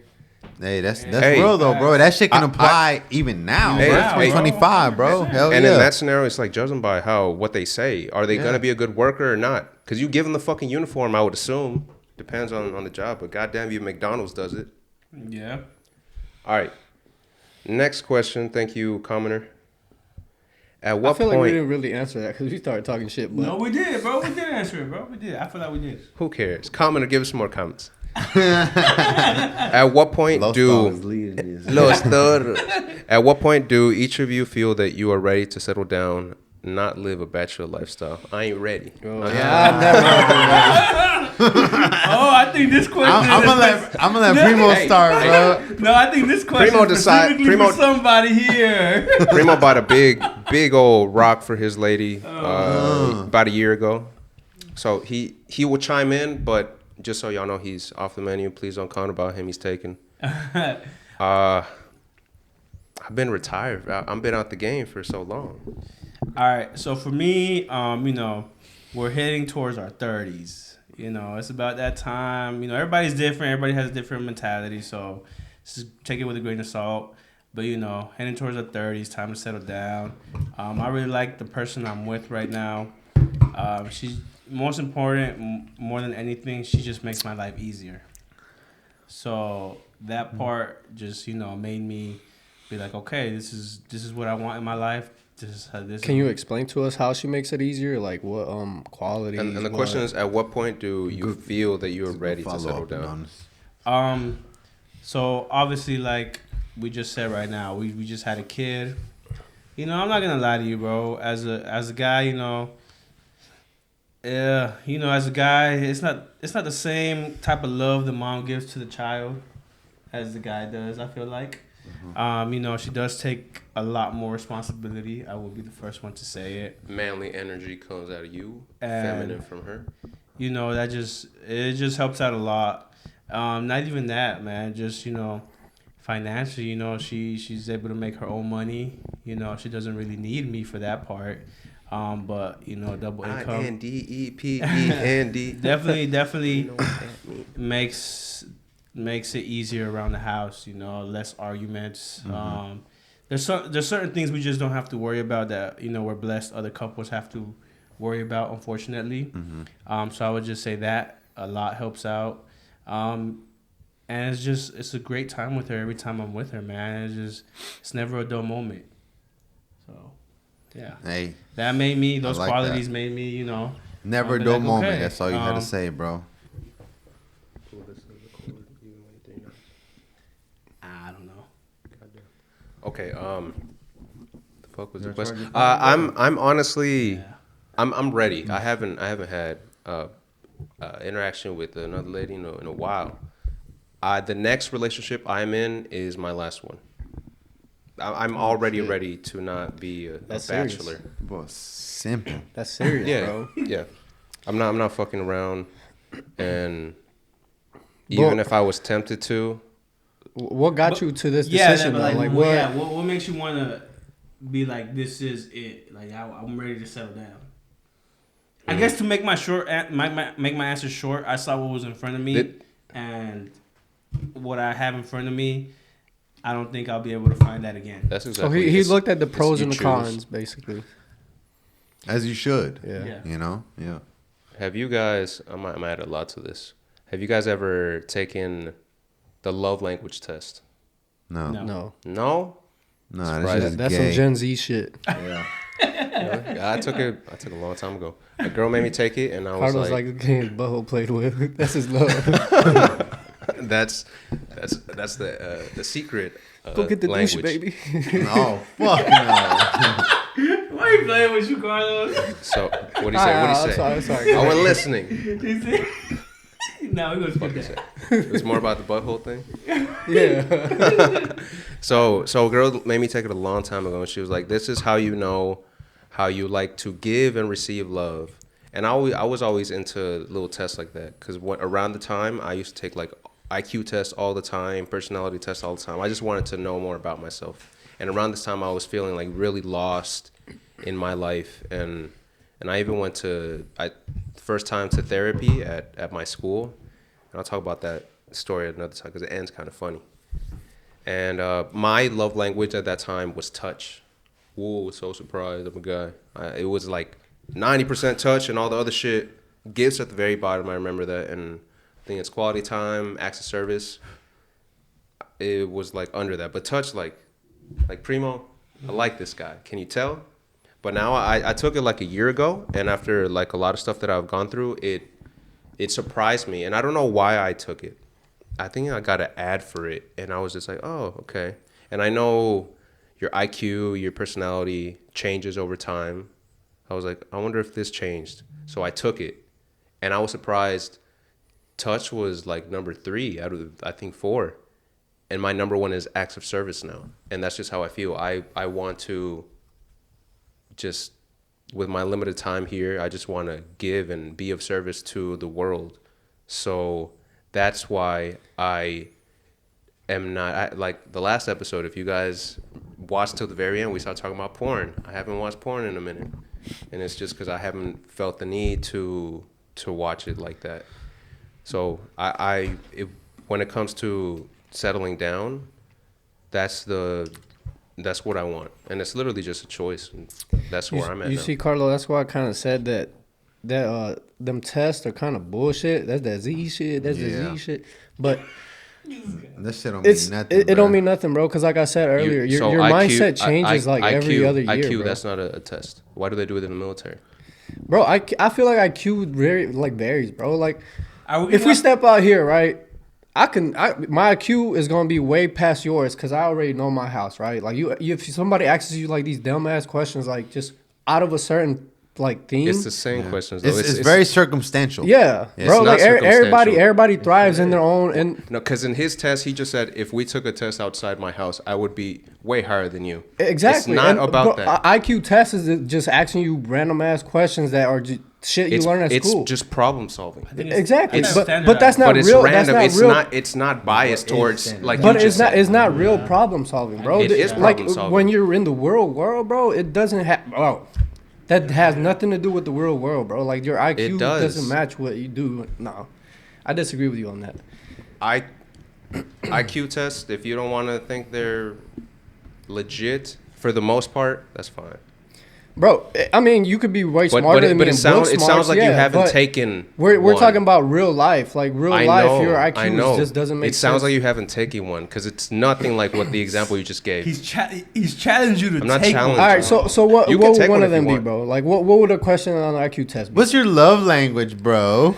Hey, that's Hey, real though, bro. That shit can apply even now, Hey, bro. hey, 2025, bro. Hell And yeah. in that scenario, it's like, judge them by what they say. Are they gonna be a good worker or not? Because you give them the fucking uniform, I would assume. Depends on the job, but goddamn, you McDonald's does it. Yeah. All right. Next question. Thank you, commenter. At I what feel point? like we didn't really answer that because we started talking shit. But No, we did, bro. We did answer it, bro. We did. I feel like we did. Who cares? Commenter, give us some more comments. At what point Los do Toros leading this. Los Toros. At what point do each of you feel that you are ready to settle down, not live a bachelor lifestyle? I ain't ready. oh, yeah, Oh, I think this question. I'm gonna let Primo start, bro. No, I think this question Primo is decide- specifically Primo- for somebody here. Primo bought a big old rock for his lady about a year ago. So he will chime in, but just so y'all know, he's off the menu. Please don't comment about him. He's taken. I've been retired. I've been out the game for so long. All right, so for me, we're heading towards our 30s. It's about that time. Everybody's different. Everybody has a different mentality, so just take it with a grain of salt. But, heading towards our 30s, time to settle down. I really like the person I'm with right now. She's most important, more than anything, she just makes my life easier. So that part just, made me be like, okay, this is what I want in my life. Can you explain to us how she makes it easier? Like what qualities? And the question is, at what point do you feel that you are ready to settle down? So obviously, like we just said right now, we just had a kid. I'm not gonna lie to you, bro. As a guy, as a guy, it's not the same type of love the mom gives to the child as the guy does. I feel like. She does take a lot more responsibility. I will be the first one to say it. Manly energy comes out of you, And, feminine from her. It just helps out a lot. Not even that, man. Just financially, she's able to make her own money. She doesn't really need me for that part. But double income. INDEPEND. Definitely makes it easier around the house, less arguments. Mm-hmm. There's certain things we just don't have to worry about that, we're blessed other couples have to worry about, unfortunately. Mm-hmm. So I would just say that a lot helps out. And it's a great time with her every time I'm with her, man. It's never a dull moment. So, yeah. Hey, That made me, those like qualities that. made me, never a be dull like, moment. okay, That's all you had to say, bro. I don't know. Okay. The fuck was the question? I'm honestly, Yeah. I'm ready. I haven't had interaction with another lady, in a while. The next relationship I'm in is my last one. I'm already shit. ready to not be a That's serious. bachelor. Boy, simple. That's serious, Yeah, bro. yeah. I'm not fucking around, and even if I was tempted to, What got you to this Yeah, decision, but though? like, Like, what, what? yeah, what makes you want to be like, this is it? Like, I'm ready to settle down. I guess to make make my answer short, I saw what was in front of me, and what I have in front of me, I don't think I'll be able to find that again. that's So exactly. he it's- looked at the pros you and the choose. cons, basically. As you should. Yeah. Yeah. You know? Yeah. Have you guys? I'm add a lot to this. Have you guys ever taken the love language test? No. No. No, No, that's Surprising. just that's gay. some Gen Z shit. Yeah. Really? I took it a long time ago. A girl made me take it, and I was Carlos like, like getting his butthole played with. That's his love. that's the secret. Go get the language. douche, baby. No. Fuck no. Why are you playing with you, Carlos? So what do you say? What do you say? I'm sorry. I wasn't listening. He said, no, we're going to skip that. It was more about the butthole thing. Yeah. So a girl made me take it a long time ago, and she was like, "This is how you know how you like to give and receive love." And I was always into little tests like that, because around the time I used to take like IQ tests all the time, personality tests all the time. I just wanted to know more about myself. And around this time, I was feeling like really lost in my life, and I even went to first time to therapy at my school, and I'll talk about that story another time because it ends kind of funny. And my love language at that time was touch. Whoa, so surprised. I'm a guy. It was like 90% touch, and all the other shit, gifts at the very bottom. I remember that. And I think it's quality time, acts of service. It was like under that. But touch, like Primo, I like this guy. Can you tell? But now I took it like a year ago, and after like a lot of stuff that I've gone through, it surprised me. And I don't know why I took it. I think I got an ad for it, and I was just like, oh, okay. And I know your IQ, your personality changes over time. I was like, I wonder if this changed. So I took it, and I was surprised. Touch was like number 3 out of, I think, 4. And my number 1 is acts of service now. And that's just how I feel. I want to just, with my limited time here, I just want to give and be of service to the world. So that's why I am not, like the last episode, if you guys watched till the very end, we started talking about porn. I haven't watched porn in a minute. And it's just because I haven't felt the need to watch it like that. So when it comes to settling down, that's what I want, and it's literally just a choice. And that's where I'm at. You now. see, Carlo, that's why I kind of said that them tests are kind of bullshit. That's that Z shit. That's the Z shit. But This shit don't mean nothing. it don't mean nothing, bro. Because like I said earlier, your mindset changes like every other year, IQ, bro. that's not a test. Why do they do it in the military? Bro, I feel like IQ very like varies, bro. Like Are if we step out here, right? My IQ is gonna be way past yours because I already know my house, right? Like if somebody asks you like these dumbass questions, like just out of a certain like theme, It's the same questions. Though. It's very circumstantial. yeah, It's bro. not Like circumstantial. everybody thrives in their own and No, because in his test, he just said if we took a test outside my house, I would be way higher than you. exactly. It's not And, about bro, that. IQ test is just asking you random ass questions that are just shit you learn at school. It's just problem solving. Exactly, It's but that's not But it's real. random. That's not real. It's not biased towards standard. like. But you it's just not. said. It's not real problem solving, bro. It is like problem solving. when you're in the real world, bro. It doesn't have. Bro, that has nothing to do with the real world, bro. Like your IQ It does. doesn't match what you do. No, I disagree with you on that. IQ test. If you don't want to think they're legit, for the most part, that's fine. Bro, I mean, you could be way smarter than me. But it in sounds book it sounds smarts, like you yeah, haven't but taken. We're one. talking about real life, like real I life. know, Your I IQ know. just doesn't make It sense. sounds like you haven't taken one because it's nothing like what the example you just gave. He's challenged you to I'm not take one. challenging. All right, so what You can would take one one of if you them be, want. bro? Like what would a question on the IQ test be? What's your love language, bro?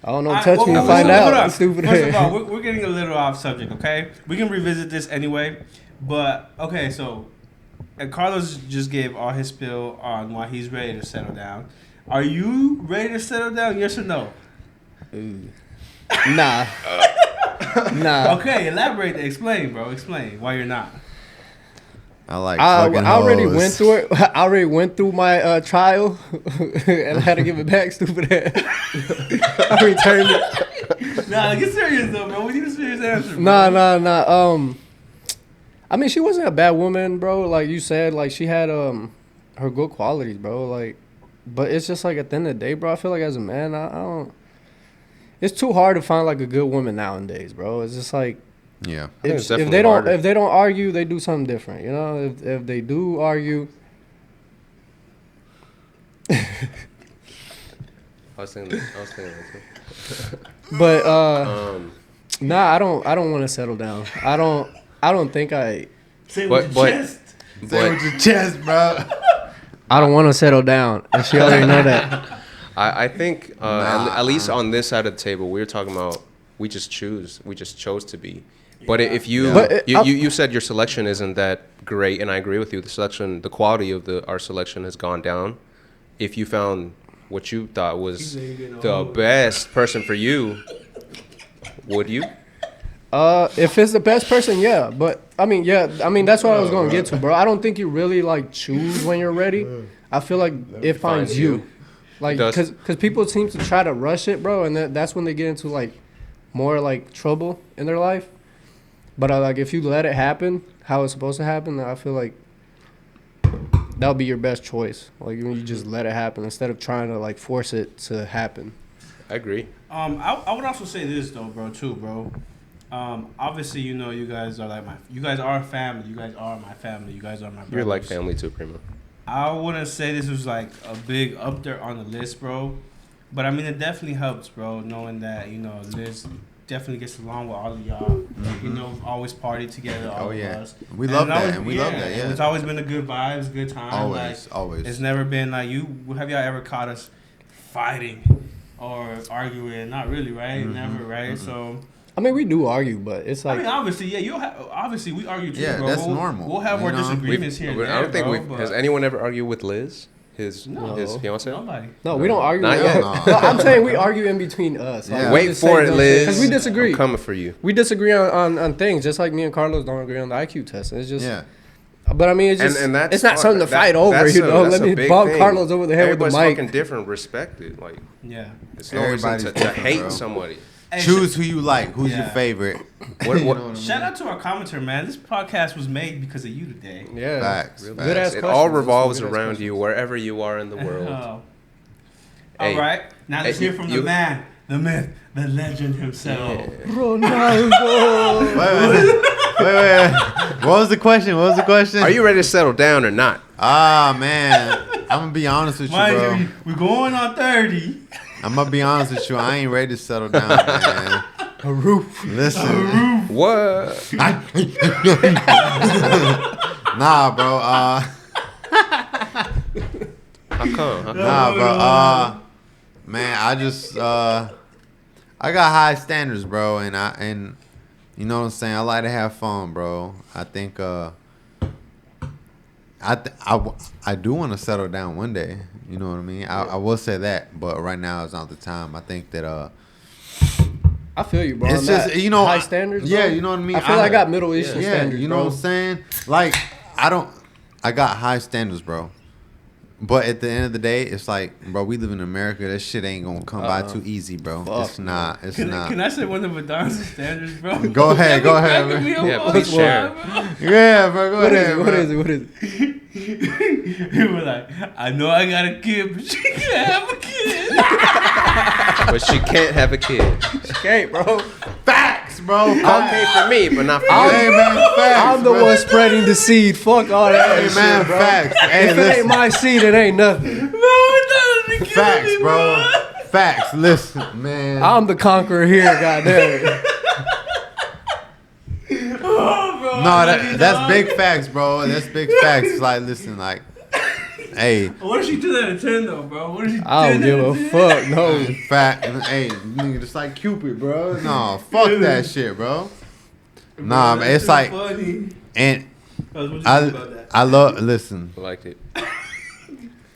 I don't know. I- Touch well, me to well, find hold out. on. Stupid. First of all, we're getting a little off subject, okay? We can revisit this anyway. But, okay, so Carlos just gave all his spill on why he's ready to settle down. Are you ready to settle down, yes or no? Nah. Nah. Okay, elaborate. Explain, bro. Explain why you're not. I like I fucking already hoes. went through it. I already went through my trial, and I had to give it back. Stupid ass. I returned it. Nah, get serious though, man. We need a serious answer. Bro. Nah. I mean, she wasn't a bad woman, bro. Like you said, like she had her good qualities, bro. Like, but it's just like at the end of the day, bro. I feel like as a man, I don't. It's too hard to find like a good woman nowadays, bro. It's just like. Yeah. think it's If definitely they don't harder. if they don't argue, they do something different. You know, if they do argue, I was thinking that too. but Um, I don't want to settle down. I don't think Say it But- with your but- chest. Say but with your chest, bro. I don't want to settle down, and she already know that. I think Nah. at least on this side of the table, we're talking about we just chose to be. But if you, Yeah. But you said your selection isn't that great, and I agree with you. The quality of our selection has gone down. If you found what you thought was the best person for you, would you? If it's the best person, yeah. But I mean, that's what I was gonna get to, bro. I don't think you really like choose when you're ready. I feel like it finds you. Like, It does. cause people seem to try to rush it, bro, and that's when they get into like more like trouble in their life. But like if you let it happen how it's supposed to happen, then I feel like that'll be your best choice. Like when you just let it happen instead of trying to like force it to happen. I agree. I would also say this though, bro. Too, bro. Obviously, you know, you guys are like you guys are family. You guys are my family. You guys are my brothers. You're like family too, Primo. I wouldn't say this was like a big up there on the list, bro. But I mean, it definitely helps, bro, knowing that, you know, Liz definitely gets along with all of y'all. You know, always party together, all Oh, of yeah. us. We love it that, always- and we love that, yeah. It's always been a good vibes, good time. Always, like, always. It's never been like have y'all ever caught us fighting or arguing? Not really, right? Never, right? So. I mean, we do argue, but it's I like mean, obviously, yeah. Obviously, we argue too, Yeah, bro. that's we'll, normal. We'll have You our know? disagreements here. And I don't there, think bro, has but- anyone ever argued with Liz, his No. fiance? Nobody. no, we don't argue. Not with- yet. No, I'm saying we argue in between us. Like, Yeah. we Wait just for say it, dumb Liz. shit, 'cause we disagree. I'm coming for you. We disagree on things, just like me and Carlos don't agree on the IQ test. It's just, Yeah. but I mean, it's just, And that's it's not hard. something to fight over, that's you know. that's Let a me big bonk thing. Carlos over the head with Everybody's the mic. fucking different. Respect it. Like Yeah. it's no reason Everybody's to different, hate bro. somebody. Hey, Choose who you like. Who's your Yeah. favorite? What? You what know what I mean? Shout out to our commenter, man. This podcast was made because of you today. Yeah, Facts. Really? facts. Good ass It questions. all Those are revolves good-ass around questions. you, wherever you are in the world. Oh. Hey. All right. Now let's Hey, hear from you- the man, the myth, the legend himself. Ronaldo. Wait. What was the question? Are you ready to settle down or not? Ah, man. I'm gonna be honest with you, Mind bro. you, we're going on 30. I'm gonna be honest with you. I ain't ready to settle down, man. A roof. Listen. What? Nah, bro. How come? Nah, bro. Man, I just I got high standards, bro, and you know what I'm saying. I like to have fun, bro. I think I do want to settle down one day. You know what I mean. I will say that, but right now is not the time. I think that I feel you, bro. it's on just that. you know high standards. Yeah, bro. you know what I mean. I feel like I got Middle Eastern yeah, standards, you know bro. what I'm saying. Like I got high standards, bro. But at the end of the day, it's like, bro, we live in America. That shit ain't gonna come by too easy, bro. Fuck, It's not. It's Can not. I say one of Adonis' standards, bro? Go ahead, go ahead, Cracking me man. up Yeah, all please the share. time, Yeah, bro. Go What is ahead. it? What bro. is it? What is it? bro. He was like, I know I got a kid, but she can't have a kid. But she can't have a kid. Okay, bro. Facts, bro. Okay for me, but not for Hey, you. man. Facts. I'm the bro. one spreading the seed. Fuck all that Hey, shit, man. bro. Facts. Hey, If it listen. ain't my seed, it ain't nothing. No, it doesn't. Facts, bro. Facts. Listen, man. I'm the conqueror here, goddamn. Oh, bro. No, that's big facts, bro. That's big facts. Like, listen, like, hey, What if she do that at 10, though, bro? What if she I don't 10 give out a of 10? fuck. No. fact. Hey, nigga, just like Cupid, bro. No, fuck that shit, bro. Nah, man, it's like, Funny. and What you think about that? I love. Listen, I liked it.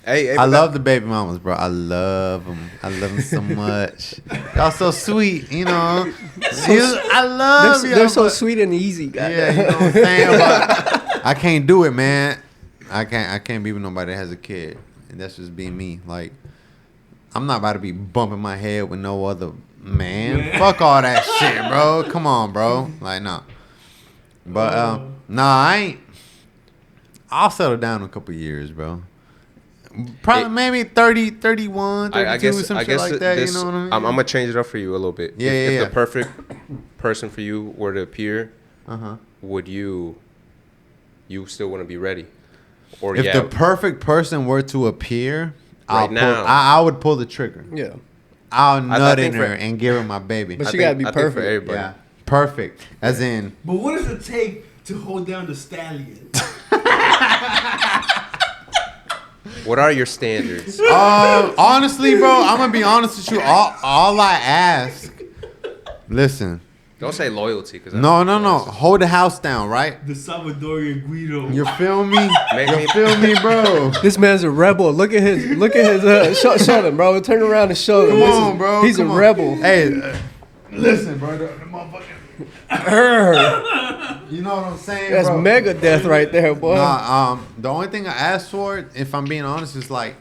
I love the baby mamas, bro. I love them. I love them so much. Y'all so sweet, you know. I love you. They're so sweet and easy. Yeah, you know what I'm saying? But I can't do it, man. I can't be with nobody that has a kid. And that's just being me. Like, I'm not about to be bumping my head with no other man. Fuck all that shit, bro. Come on, bro. Like, no. But, I ain't. I'll settle down in a couple years, bro. Probably maybe 30, 31, 32, some shit like that. You know what I mean? I'm going to change it up for you a little bit. If the perfect person for you were to appear, would you still want to be ready? Or if the perfect person were to appear, I would pull the trigger. Yeah. I'll nut in her and give her my baby. But she got to be perfect. For everybody. Yeah. Perfect. As in. But what does it take to hold down the stallion? What are your standards? Honestly, bro, I'm gonna be honest with you. All I ask, listen. Don't say loyalty, cause No. Hold the house down, right? The Salvadorian Guido. You feel me? You feel me, bro? This man's a rebel. Look at his show them, bro. Turn around and show them. Come on, bro. He's a rebel. Hey, listen, bro. The motherfucker. You know what I'm saying? That's bro? Megadeth right there, boy. Nah, the only thing I ask for, if I'm being honest, is like,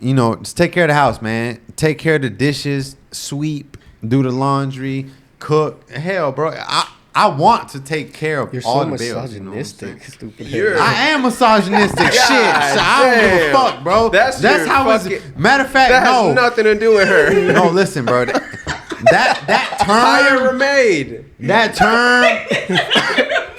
you know, just take care of the house, man. Take care of the dishes, sweep, do the laundry, cook. Hell, bro, I want to take care of You're all so the bills. misogynistic, stupid. I am misogynistic. Shit, so I don't give a fuck, bro. That's how it's. Matter of fact, that has nothing to do with her. No, listen, bro. That Hire a term. maid. That term.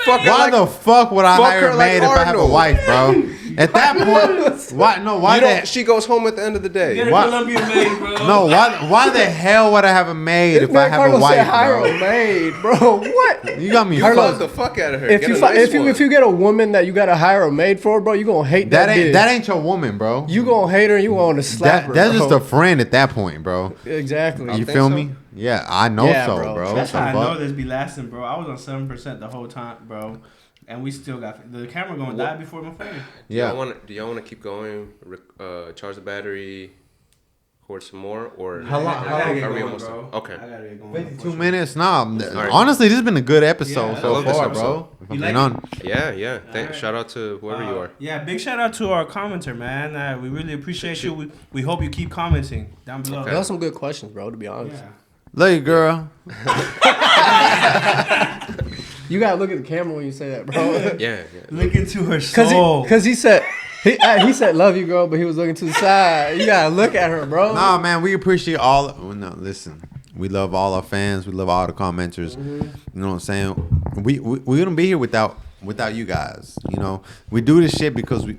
Why the fuck would I hire a maid if I have a wife, bro? At that point, why? No, why that? She goes home at the end of the day. Get a Why- Colombian maid, bro. No, why the hell would I have a maid if I have a wife, hire bro? a maid, bro. What? You got me Love fucked. the fuck out of her. If Get you a nice one. if you get a woman that you gotta hire a maid for, bro, you gonna hate that. That bitch. ain't your woman, bro. You gonna hate her. You want to slap her. That's bro. just a friend at that point, bro. Exactly. You think feel so? me? Yeah, I know Yeah, so, bro. bro. That's how I The know fuck? this be lasting, bro. I was on 7% the whole time, bro, and we still got the camera gonna die before my phone. Yeah. Do y'all want to keep going? Charge the battery, record some more, or How long- I gotta how get are we going, almost bro. done? Okay. I gotta get going. 52 minutes? Nah. right. Honestly, this has been a good episode Yeah, I so love this far, episode. bro. If I'm You being like honest. Yeah. Alright. Shout out to whoever you are. Yeah, big shout out to our commenter, man. We really appreciate you. We hope you keep commenting down below. Okay. That was some good questions, bro. To be honest, Yeah. Love you, girl. you gotta look at the camera when you say that, bro. Yeah. Look into her soul. Cause he said he said love you, girl, but he was looking to the side. You gotta look at her, bro. Nah, man, we appreciate all. Well, no, listen. We love all our fans. We love all the commenters. You know what I'm saying? We wouldn't be here without you guys. You know, we do this shit because we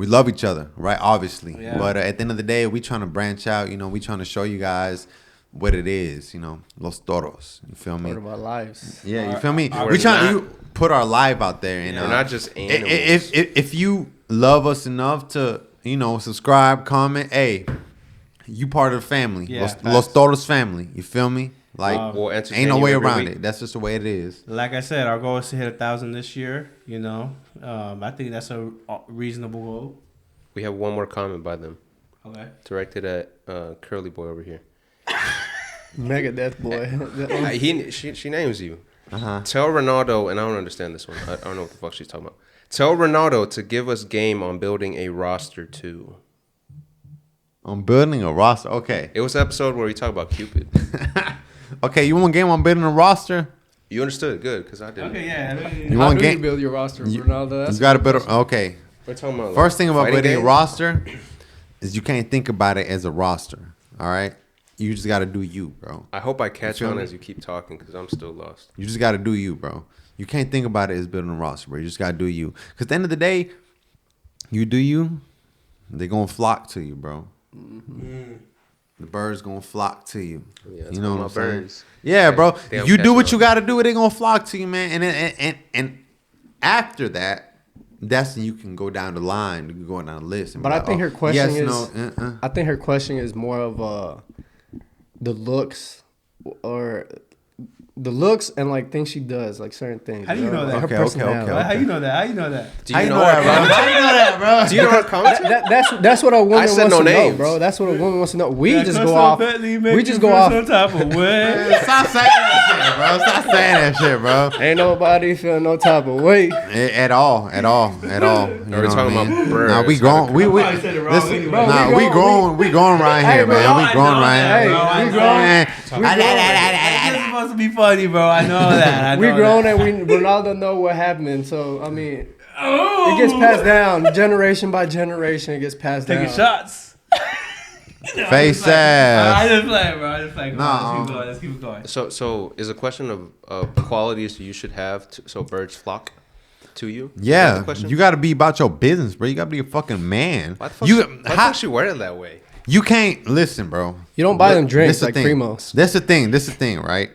love each other, right? Obviously. Yeah. But at the end of the day, we trying to branch out. You know, we trying to show you guys what it is. You know, Los Toros. You feel me? Part of our lives. Yeah, you feel me? We're We trying not- to put our life out there, and We're not just animals. if you love us enough to subscribe, comment, hey, you part of the family, Yeah, Los facts. Toros family. You feel me? Like We'll entertain ain't no you way every around week. it. That's just the way it is. Like I said, our goal is to hit 1,000 this year. You know, I think that's a reasonable goal. We have one more comment by them, Okay. directed at Curly Boy over here. Megadeth boy. She names you. Uh-huh. Tell Ronaldo, and I don't understand this one. I don't know what the fuck she's talking about. Tell Ronaldo to give us game on building a roster too. I'm building a roster. Okay. It was the episode where we talked about Cupid. Okay, you want game on building a roster? You understood, good, because I didn't. Okay. Yeah. You How want do you game? build your roster, You, Ronaldo? That's you got to build. Okay. We're talking about First thing about fighting building a games? roster is you can't think about it as a roster. All right. You just got to do you, bro. I hope I catch You feel on me? as you keep talking because I'm still lost. You just got to do you, bro. You can't think about it as building a roster, bro. You just got to do you. Because at the end of the day, you do you, they're going to flock to you, bro. The birds going to flock to you. Yeah, that's you know what what I'm saying? birds. Yeah, bro. They don't You catch do what on. you got to do, they're going to flock to you, man. And after that, that's when you can go down the line. You can go down the list. And But be I like, think oh, her question yes, is, no, I think her question is more of the looks, or the looks and like things she does, like certain things. How do you know that? Her Okay, personality. okay. How you know that? How you know that? Do you know her, bro? How you know that, bro? Do you know her commentary? That's what a woman wants said no to know, names. bro. That's what a woman wants to know. We That just Crystal go off. Bentley make We you just go feel off. some type of way. Stop saying that shit, bro. Stop saying that shit, bro. Ain't nobody feeling no type of way. At all. You know We're what talking I mean? about birds. Nah, we grown. We probably said it wrong listen, anyway. Bro, nah, we we grown. grown. We grown right Hey, here, bro, man. We I grown know right that, here. bro. I we know grown. that. Man. It's supposed to be funny, bro. I know that. I know We grown that. and we Ronaldo know what happened. So I mean, Oh. it gets passed down generation by generation. It gets passed Taking down. shots. Face I ass. just play, bro. I just play. Nah. Let's keep going. So is a question of qualities you should have so birds flock to you? Is that Yeah, the question? you got to be about your business, bro. You got to be a fucking man. Why the fuck You why the fuck she wear it that way? you can't listen, bro. You don't buy them drinks This the like thing. Primos. That's the thing. This the thing, right?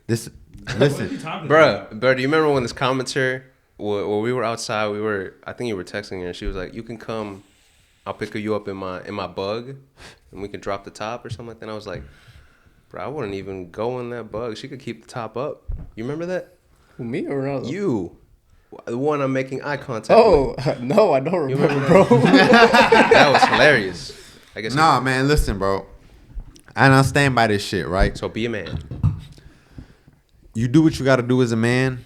Listen. Bruh, do you remember when this commenter, when we were outside, I think you were texting her, and she was like, you can come, I'll pick you up in my bug, and we can drop the top or something like that. And I was like, bro, I wouldn't even go in that bug. She could keep the top up. You remember that? Who, me or Ronaldo? You. The one I'm making eye contact Oh with. no, I don't You remember, remember bro. That was hilarious. I guess. Nah, man, listen, bro. And I stand by this shit, right? So be a man. You do what you got to do as a man,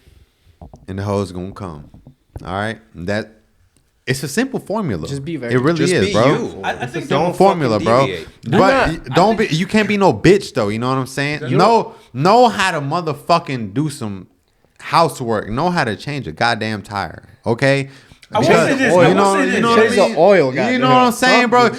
and the hoes gonna come. All right, it's a simple formula. Just be very- It really Just is, be bro. you. I think Don't Formula, fucking bro. deviate. But don't be. You can't be no bitch though. You know what I'm saying? Know how to motherfucking do some housework. Know how to change a goddamn tire. Okay. I will say this. Oil. I will say this. You know what I Change the mean? oil, goddamn. You know what I'm saying, bro?